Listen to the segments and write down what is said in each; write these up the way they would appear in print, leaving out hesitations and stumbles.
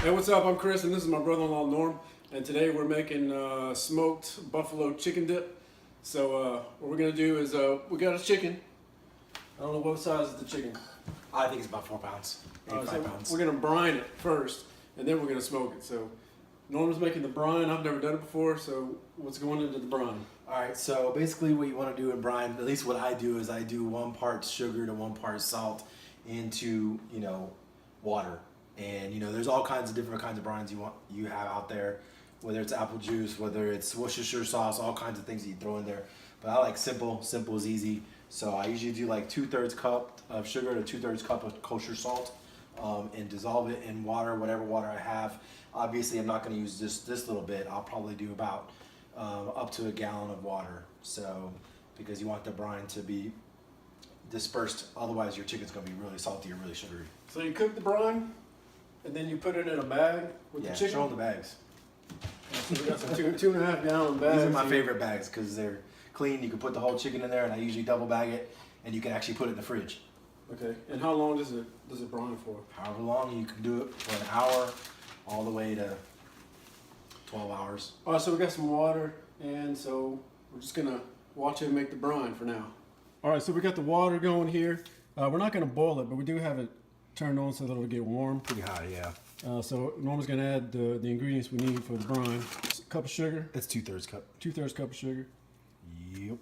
Hey, what's up? I'm Chris, and this is my brother-in-law Norm. And today we're making smoked buffalo chicken dip. So what we're gonna do is we got a chicken. I don't know what size is the chicken. I think it's about 4 pounds, 5 pounds. We're gonna brine it first, and then we're gonna smoke it. So Norm's making the brine. I've never done it before. So what's going into the brine? All right, so basically what you want to do in brine, at least what I do, is I do 1 part sugar to 1 part salt into, water. And there's all kinds of different kinds of brines you have out there, whether it's apple juice, whether it's Worcestershire sauce, all kinds of things that you throw in there. But I like simple is easy. So I usually do like 2/3 cup of sugar to 2/3 cup of kosher salt, and dissolve it in water, whatever water I have. Obviously, I'm not going to use this little bit. I'll probably do about up to a gallon of water. So because you want the brine to be dispersed, otherwise your chicken's going to be really salty or really sugary. So you cook the brine, and then you put it in a bag with the chicken? Show them the bags. So we got some 2.5 gallon bags. These are my favorite bags because they're clean. You can put the whole chicken in there, and I usually double bag it, and you can actually put it in the fridge. Okay, and how long does it brine for? However long, you can do it for an hour, all the way to 12 hours. All right, so we got some water, and so we're just gonna watch it make the brine for now. All right, so we got the water going here. We're not gonna boil it, but we do have it turned on so that it'll get warm. Pretty high, yeah. So Norma's gonna add the ingredients we need for the brine. A cup of sugar. It's 2/3 cup. 2/3 cup of sugar. Yep.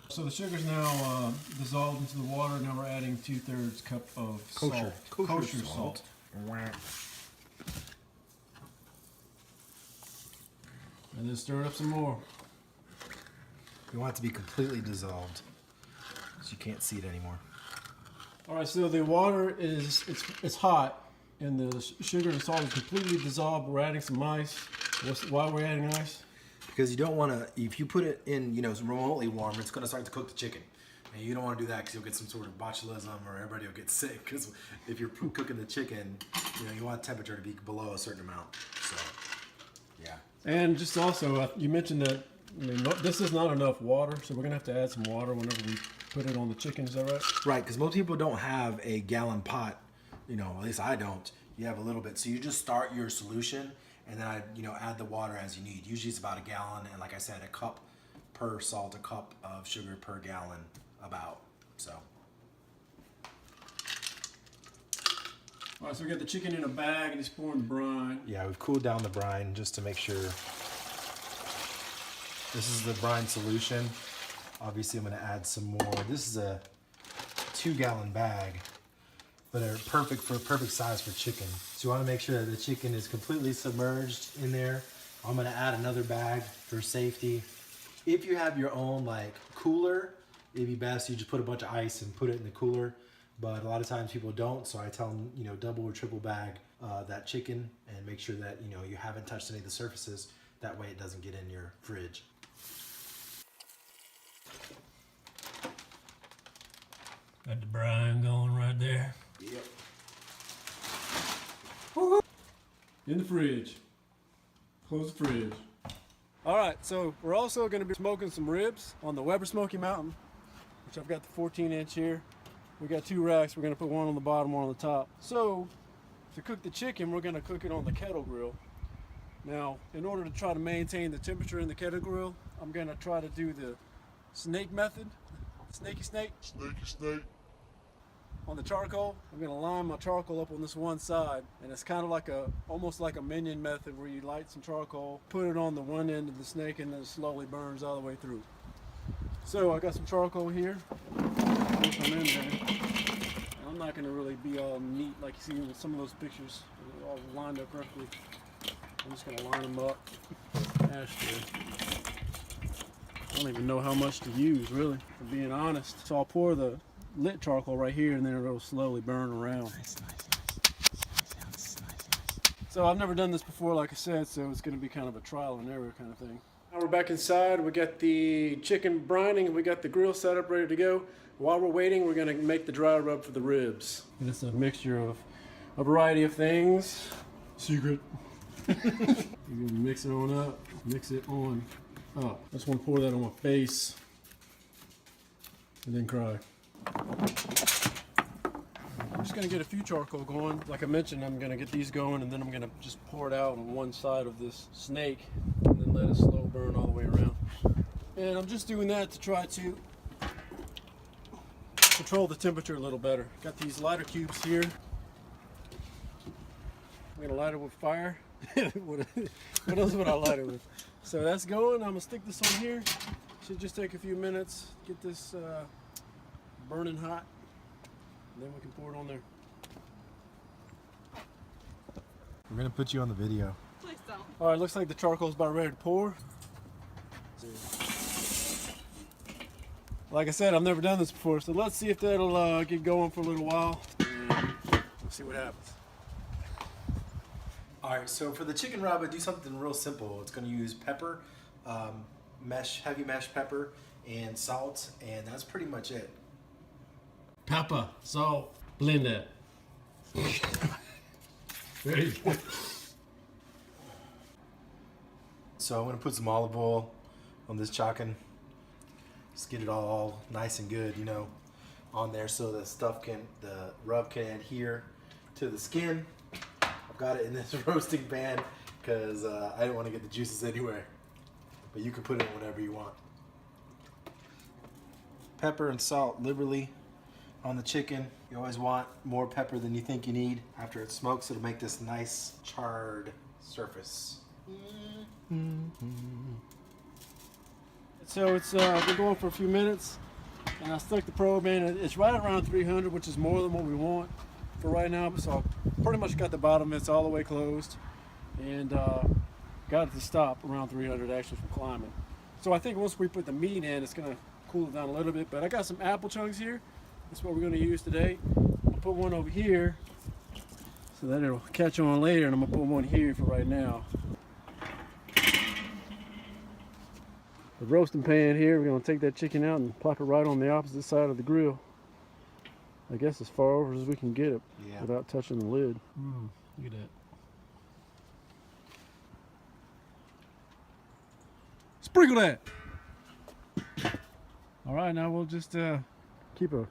So the sugar's now dissolved into the water. Now we're adding 2/3 cup of salt. Kosher salt. And then stir it up some more. You want it to be completely dissolved, so you can't see it anymore. All right, so the water it's hot, and the sugar and salt is completely dissolved. We're adding some ice. Why are we adding ice? Because you don't want to, if you put it in, remotely warm, it's going to start to cook the chicken. And you don't want to do that because you'll get some sort of botulism or everybody will get sick. Because if you're cooking the chicken, you want temperature to be below a certain amount. So, yeah. And just also, you mentioned that this is not enough water, so we're going to have to add some water whenever we put it on the chicken. Is that right? Right, because most people don't have a gallon pot. At least I don't. You have a little bit. So you just start your solution, and then add the water as you need. Usually it's about a gallon, and like I said, a cup per salt, a cup of sugar per gallon, about. So. All right, so we got the chicken in a bag, and he's pouring the brine. Yeah, we've cooled down the brine just to make sure. This is the brine solution. Obviously, I'm going to add some more. This is a 2-gallon bag, but they're perfect size for chicken. So you want to make sure that the chicken is completely submerged in there. I'm going to add another bag for safety. If you have your own cooler, it'd be best you just put a bunch of ice and put it in the cooler. But a lot of times people don't, so I tell them double or triple bag that chicken and make sure that you haven't touched any of the surfaces. That way it doesn't get in your fridge. Got the brine going right there. Yep. In the fridge. Close the fridge. All right, so we're also going to be smoking some ribs on the Weber Smoky Mountain, which I've got the 14-inch here. We got 2 racks. We're going to put one on the bottom, one on the top. So to cook the chicken, we're going to cook it on the kettle grill. Now, in order to try to maintain the temperature in the kettle grill, I'm going to try to do the snake method. Snaky snake. On the charcoal, I'm going to line my charcoal up on this one side, and it's kind of almost like a minion method where you light some charcoal, put it on the one end of the snake, and then it slowly burns all the way through. So I got some charcoal here. I'm not going to really be all neat like you see in some of those pictures, all lined up perfectly. I'm just going to line them up. Ashtray. I don't even know how much to use, really, for being honest. So I'll pour the lit charcoal right here, and then it'll slowly burn around. Nice. So I've never done this before, like I said, so it's going to be kind of a trial and error kind of thing. Now we're back inside. We got the chicken brining, and we got the grill set up ready to go. While we're waiting, we're going to make the dry rub for the ribs. And it's a mixture of a variety of things. Secret. You're going to mix it on up, mix it on up. I just want to pour that on my face and then cry. just gonna get a few charcoal going. Like I mentioned, I'm gonna get these going, and then I'm gonna just pour it out on one side of this snake, and then let it slow burn all the way around. And I'm just doing that to try to control the temperature a little better. Got these lighter cubes here. I'm gonna light it with fire. what else would I light it with? So that's going. I'm gonna stick this on here. Should just take a few minutes, get this burning hot, and then we can pour it on there. We're gonna put you on the video. Please don't. All right, looks like the charcoal's about ready to pour. Like I said, I've never done this before, so let's see if that'll get going for a little while. We'll see what happens. All right, so for the chicken rub, I do something real simple. It's gonna use pepper, heavy mashed pepper, and salt, and that's pretty much it. Pepper, salt, blend that. There you go. So I'm gonna put some olive oil on this chicken. Just get it all nice and good, you know, on there so the rub can adhere to the skin. I've got it in this roasting pan because I didn't want to get the juices anywhere. But you can put it whenever you want. Pepper and salt liberally on the chicken. You always want more pepper than you think you need. After it smokes, it'll make this nice charred surface. So it's been going for a few minutes, and I stuck the probe in. It's right around 300, which is more than what we want for right now. So I pretty much got the bottom. It's all the way closed, and got it to stop around 300 actually from climbing. So I think once we put the meat in, it's gonna cool it down a little bit. But I got some apple chunks here. That's what we're gonna use today. I'll put one over here so that it'll catch on later, and I'm gonna put one here for right now. The roasting pan here, we're going to take that chicken out and plop it right on the opposite side of the grill. I guess as far over as we can get it without touching the lid. Look at that. Sprinkle that! Alright, now we'll just keep a,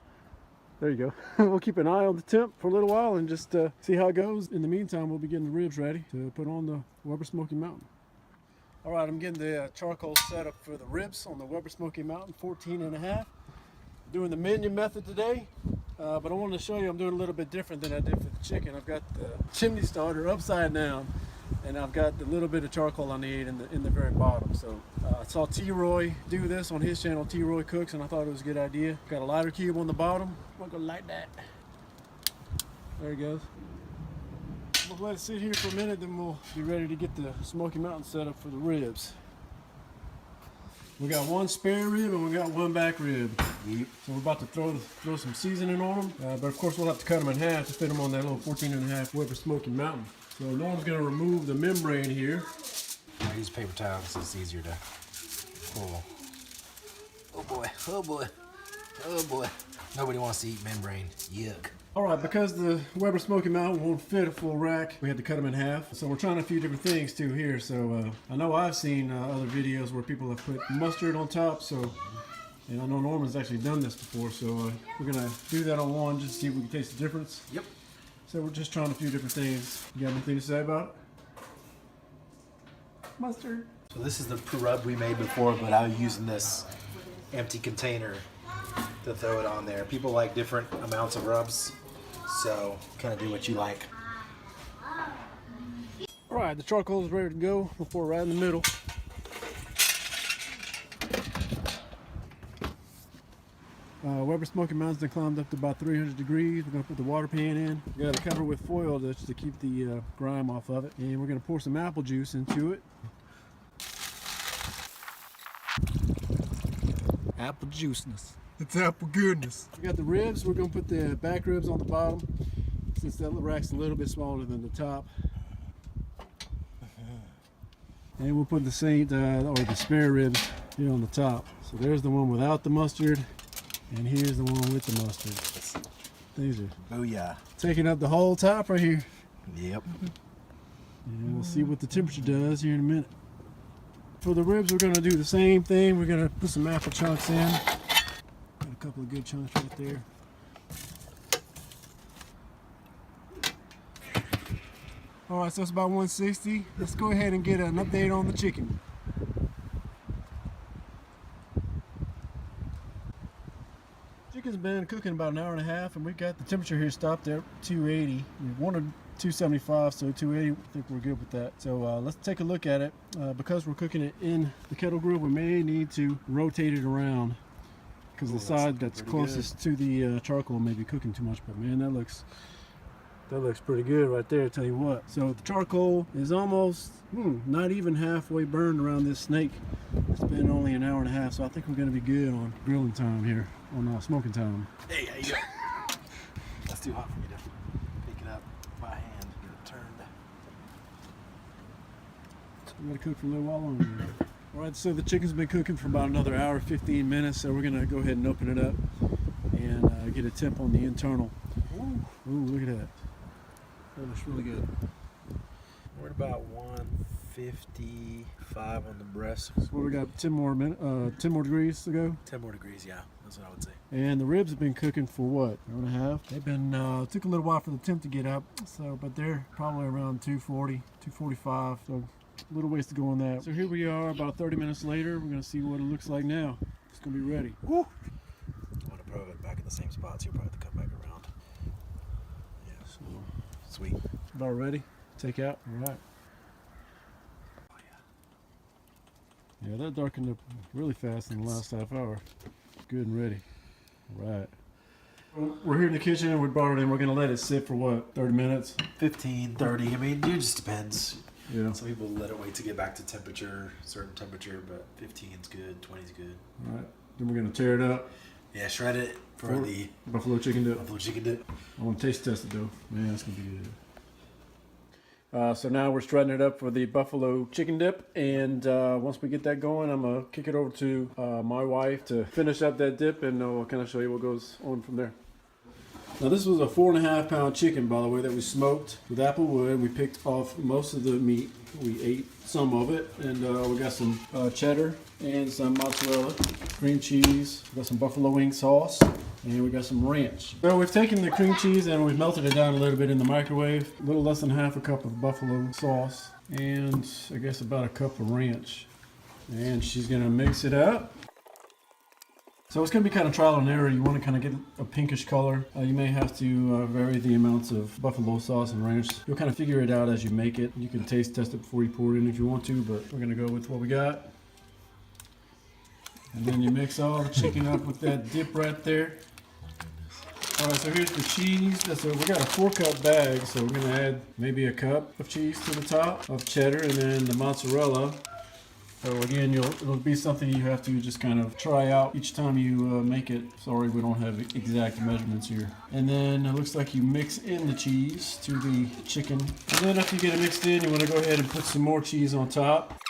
there you go. We'll keep an eye on the temp for a little while and just see how it goes. In the meantime, we'll be getting the ribs ready to put on the Weber Smoky Mountain. All right, I'm getting the charcoal set up for the ribs on the Weber Smoky Mountain 14.5. Doing the minion method today, but I wanted to show you I'm doing a little bit different than I did for the chicken. I've got the chimney starter upside down, and I've got the little bit of charcoal I need in the very bottom. So I saw T-Roy do this on his channel, T-Roy Cooks, and I thought it was a good idea. Got a lighter cube on the bottom. I'm gonna light that. There he goes. We'll let it sit here for a minute, then we'll be ready to get the Smoky Mountain set up for the ribs. We got one spare rib and we got one back rib. Yep. So we're about to throw some seasoning on them, but of course we'll have to cut them in half to fit them on that little 14.5 Weber Smoky Mountain. So Norm's going to remove the membrane here. I use paper towel because it's easier to pull. Oh boy, oh boy, oh boy. Nobody wants to eat membrane. Yuck. Alright, because the Weber Smoky Mountain won't fit a full rack, we had to cut them in half. So we're trying a few different things too here. So I know I've seen other videos where people have put mustard on top. So, and I know Norman's actually done this before. So we're going to do that on one just to see if we can taste the difference. Yep. So we're just trying a few different things. You got anything to say about it? Mustard. So this is the rub we made before, but I was using this empty container to throw it on there. People like different amounts of rubs. So, kind of do what you like. Alright, the charcoal is ready to go. We'll pour it right in the middle. Weber Smoky Mountain's been climbed up to about 300 degrees. We're going to put the water pan in. We got to cover it with foil just to keep the grime off of it. And we're going to pour some apple juice into it. Apple juiceness. It's apple goodness. We got the ribs. We're going to put the back ribs on the bottom since that rack's a little bit smaller than the top. And we'll put the the spare ribs here on the top. So there's the one without the mustard, and here's the one with the mustard. These are Booyah. Taking up the whole top right here. Yep. And we'll see what the temperature does here in a minute. For the ribs, we're going to do the same thing. We're going to put some apple chunks in. Got a couple of good chunks right there. All right, so it's about 160. Let's go ahead and get an update on the chicken. Chicken's been cooking about an hour and a half, and we got the temperature here stopped at 280. We wanted 275, so 280, I think we're good with that. So let's take a look at it. Because we're cooking it in the kettle grill, we may need to rotate it around because the side that's closest to the charcoal may be cooking too much. But man, that looks pretty good right there, I tell you what. So the charcoal is almost not even halfway burned around this snake. It's been only an hour and a half, so I think we're going to be good on grilling time here, on smoking time. Hey, how you doing? That's too hot for me to pick it up by hand, get it turned. We got to cook for a little while longer. All right, so the chicken's been cooking for about another hour, 15 minutes, so we're going to go ahead and open it up and get a temp on the internal. Ooh, look at that. That looks really good. We're at about 155 on the breast. So we got 10 more degrees to go. 10 more degrees, yeah. That's what I would say. And the ribs have been cooking for what, hour and a half? They've been took a little while for the temp to get up, but they're probably around 240, 245. So a little ways to go on that. So here we are, about 30 minutes later. We're gonna see what it looks like now. It's gonna be ready. Woo! I want to put it back in the same spot, so you'll probably have to come back around. Yeah. So Sweet. about ready. Take out. All right. Oh, yeah. Yeah, that darkened up really fast in the last half hour. Good and ready. All right. Well, we're here in the kitchen and we brought it in. We're going to let it sit for what, 30 minutes? 15, 30. I mean, it just depends. Yeah. Some people let it wait to get back to temperature, certain temperature, but 15 is good, 20 is good. All right. Then we're going to tear it up. Yeah, shred it for the buffalo chicken dip. buffalo chicken dip. I want to taste test it though. Man, that's going to be good. So now we're shredding it up for the buffalo chicken dip, and once we get that going, I'm gonna kick it over to my wife to finish up that dip, and I'll kind of show you what goes on from there. Now this was a 4.5 pound chicken, by the way, that we smoked with apple wood. We picked off most of the meat. We ate some of it, and we got some cheddar and some mozzarella, cream cheese. We got some buffalo wing sauce, and we got some ranch. So we've taken the cream cheese and we've melted it down a little bit in the microwave. A little less than half a cup of buffalo sauce, and I guess about a cup of ranch. And she's gonna mix it up. So it's going to be kind of trial and error. You want to kind of get a pinkish color. You may have to vary the amounts of buffalo sauce and ranch. You'll kind of figure it out as you make it. You can taste test it before you pour it in if you want to, but we're going to go with what we got. And then you mix all the chicken up with that dip right there. All right, so here's the cheese. So we got a 4-cup bag, so we're going to add maybe a cup of cheese to the top of cheddar, and then the mozzarella. So again, it'll be something you have to just kind of try out each time you make it. Sorry, we don't have exact measurements here. And then it looks like you mix in the cheese to the chicken. And then after you get it mixed in, you want to go ahead and put some more cheese on top.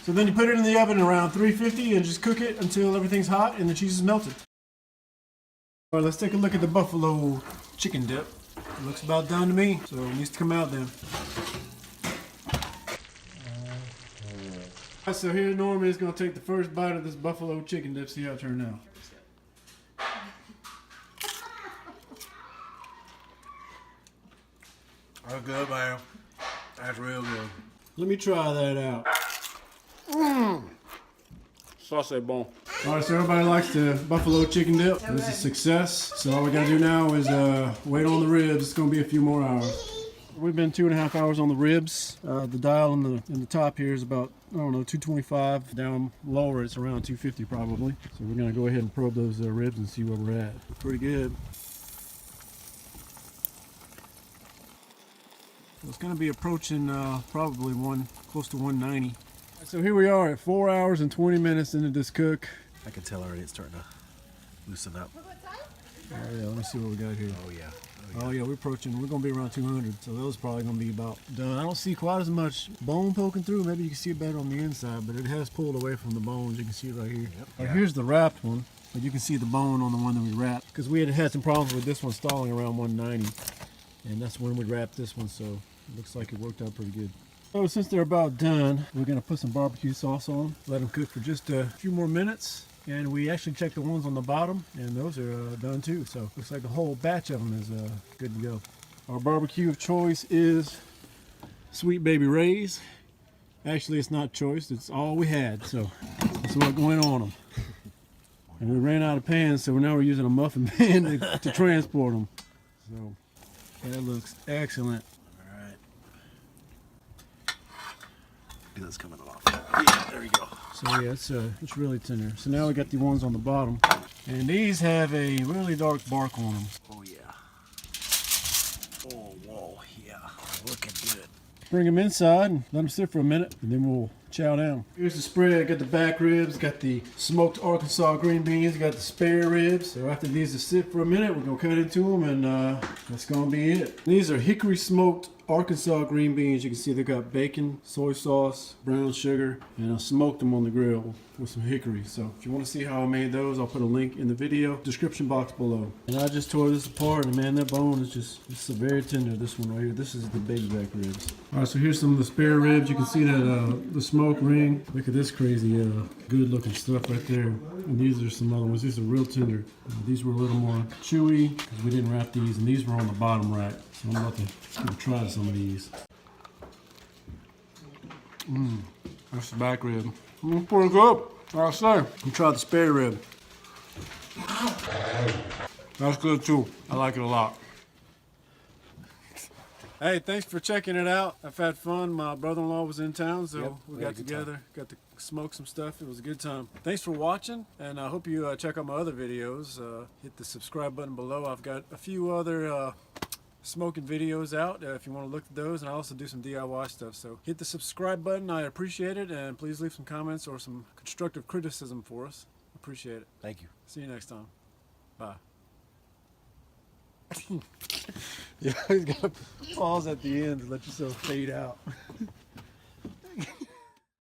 So then you put it in the oven around 350 and just cook it until everything's hot and the cheese is melted. All right, let's take a look at the buffalo chicken dip. It looks about done to me, so it needs to come out then. Alright, so here Norman is going to take the first bite of this buffalo chicken dip, see how it turned out. Oh, good, man. That's real good. Let me try that out. Sauce bon. Alright, so everybody likes the buffalo chicken dip. This is a success. So all we gotta do now is wait on the ribs. It's gonna be a few more hours. We've been 2.5 hours on the ribs. The dial in the top here is about, I don't know, 225. Down lower it's around 250 probably. So we're gonna go ahead and probe those ribs and see where we're at. Pretty good. So it's gonna be approaching probably close to 190. So here we are at 4 hours and 20 minutes into this cook. I can tell already it's starting to loosen up. Oh yeah, let me see what we got here. Oh yeah. Oh yeah, we're gonna be around 200, so those probably gonna be about done. I don't see quite as much bone poking through. Maybe you can see it better on the inside, but it has pulled away from the bones. You can see it right here. Yep. Right, here's the wrapped one, but you can see the bone on the one that we wrapped, because we had some problems with this one stalling around 190, and that's when we wrapped this one, so it looks like it worked out pretty good. So since they're about done, we're gonna put some barbecue sauce on them, let them cook for just a few more minutes, And we actually checked the ones on the bottom, and those are done too. So looks like the whole batch of them is good to go. Our barbecue of choice is Sweet Baby Ray's. Actually, it's not choice, it's all we had. So that's what went on them. And we ran out of pans, so now we're using a muffin pan to transport them. So that looks excellent. All right. That's coming off. Yeah, there we go. So yeah, it's really tender. So now we got the ones on the bottom, and these have a really dark bark on them. Oh yeah. Oh whoa, yeah, looking good. Bring them inside and let them sit for a minute, and then we'll chow down. Here's the spread. Got the back ribs, got the smoked Arkansas green beans, got the spare ribs. So after these are sit for a minute, we're gonna cut into them, and that's gonna be it. These are Hickory smoked Arkansas green beans. You can see they got bacon, soy sauce, brown sugar, and I smoked them on the grill with some hickory. So if you want to see how I made those, I'll put a link in the video description box below. And I just tore this apart, and man, that bone is it's very tender. This one right here. This is the big back ribs. All right, so here's some of the spare ribs. You can see that the smoke ring. Look at this crazy good looking stuff right there. And these are some other ones. These are real tender. These were a little more chewy because we didn't wrap these, and these were on the bottom rack. So I'm about to try some of these. That's the back rib. Pretty good, I'll say. You try the spare rib. That's good too. I like it a lot. Hey, thanks for checking it out. I've had fun. My brother-in-law was in town, so we got together, got to smoke some stuff. It was a good time. Thanks for watching, and I hope you check out my other videos. Hit the subscribe button below. I've got a few other smoking videos out if you want to look at those, and I also do some DIY stuff. So hit the subscribe button. I appreciate it, and please leave some comments or some constructive criticism for us. Appreciate it. Thank you. See you next time. Bye. You always gotta pause at the end to let yourself fade out.